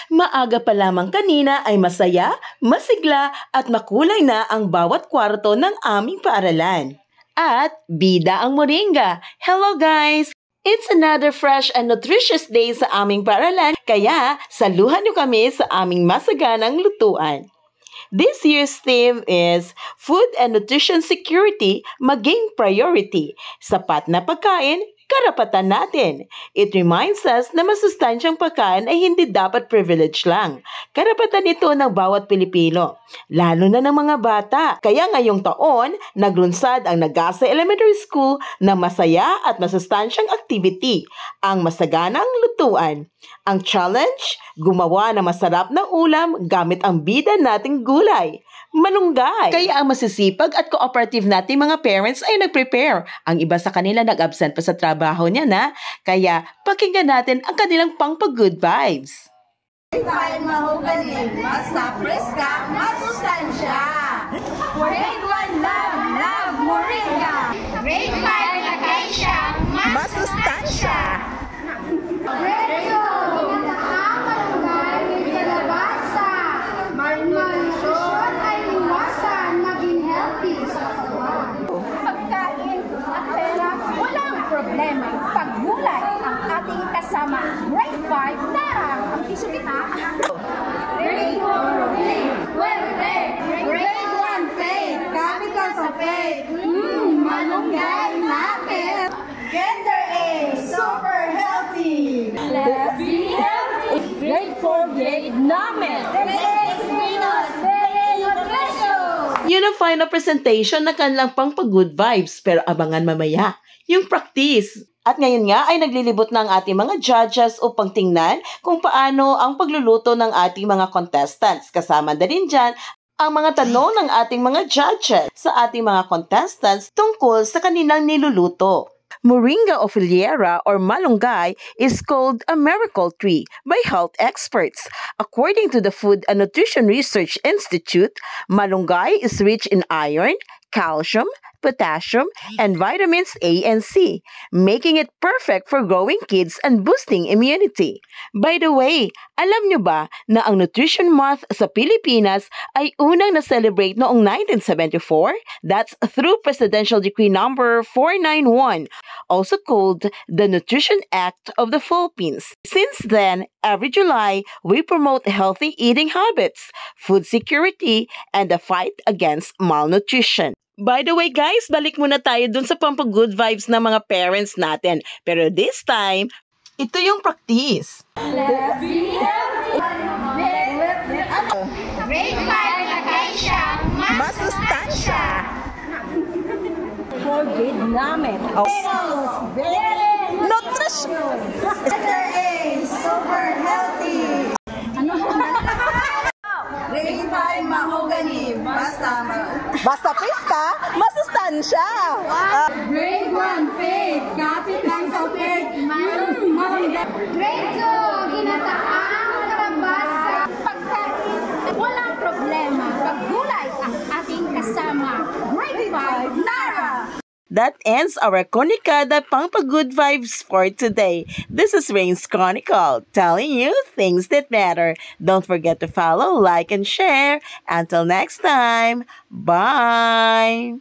Maaga pa lamang kanina ay masaya, masigla at makulay na ang bawat kwarto ng aming paaralan. At bida ang moringa. Hello guys! It's another fresh and nutritious day sa aming paaralan, kaya saluhan niyo kami sa aming masaganang lutuan. This year's theme is Food and Nutrition Security maging priority. Sapat na pagkain, karapatan natin. It reminds us na masustansyang pagkain ay hindi dapat privilege lang. Karapatan ito ng bawat Pilipino, lalo na ng mga bata. Kaya ngayong taon, naglunsad ang Nagasa Elementary School na masaya at masustansyang activity, ang masaganang lutuan. Ang challenge, gumawa ng masarap na ulam gamit ang bida nating gulay, malunggay. Kaya ang masisipag at cooperative nating mga parents ay nag-prepare. Ang iba sa kanila nag-absent pa sa trabaho niya na, kaya pakinggan natin ang kanilang pang-good vibes. Grade 5 mahogany, mas preska, masustansya. Grade 1 love, moringa. Grade 5 acacia, masustansya. Grade 2 ginataang malunggay, kalabasa. Malnutrition ay iwasan, maging healthy sa katawan. Pagkain at pera, walang problema. Paggulay ang ating kasama. Grade 5, Tara! Ang piso kita. Grade 4, Werte. Grade 1, Faith. Capital sa Faith. Malunggay natin. Gender A, super healthy. Let's be healthy. Grade 4, grade namin. Yun ang final presentation na kanilang pang-good vibes, pero abangan mamaya yung practice. At ngayon nga ay naglilibot na ang ating mga judges upang tingnan kung paano ang pagluluto ng ating mga contestants. Kasama na rin dyan ang mga tanong ng ating mga judges sa ating mga contestants tungkol sa kanilang niluluto. Moringa ofiliera or malunggay is called a miracle tree by health experts. According to the Food and Nutrition Research Institute, malunggay is rich in iron, calcium, potassium, and vitamins A and C, making it perfect for growing kids and boosting immunity. By the way, alam nyo ba na ang Nutrition Month sa Pilipinas ay unang na-celebrate noong 1974? That's through Presidential Decree number 491, also called the Nutrition Act of the Philippines. Since then, every July, we promote healthy eating habits, food security, and the fight against malnutrition. By the way guys, balik muna tayo dun sa pang-good vibes ng mga parents natin. Pero this time, ito yung practice. Let's be healthy. Grade 5 acacia, masustansya. For grade namin. Nutrition! Gender A, super healthy. Grade 5 mahogany, Basta preska, masustansya! Grade 1, Faith. Capital sa Faith. Grade 2, ginataang kalabasa. Pagkain, walang problema. Paggulay ang ating kasama. Grade 5, Nara! That ends our Chronicada pang-good vibes for today. This is Rain's Chronicle, telling you things that matter. Don't forget to follow, like, and share. Until next time, bye!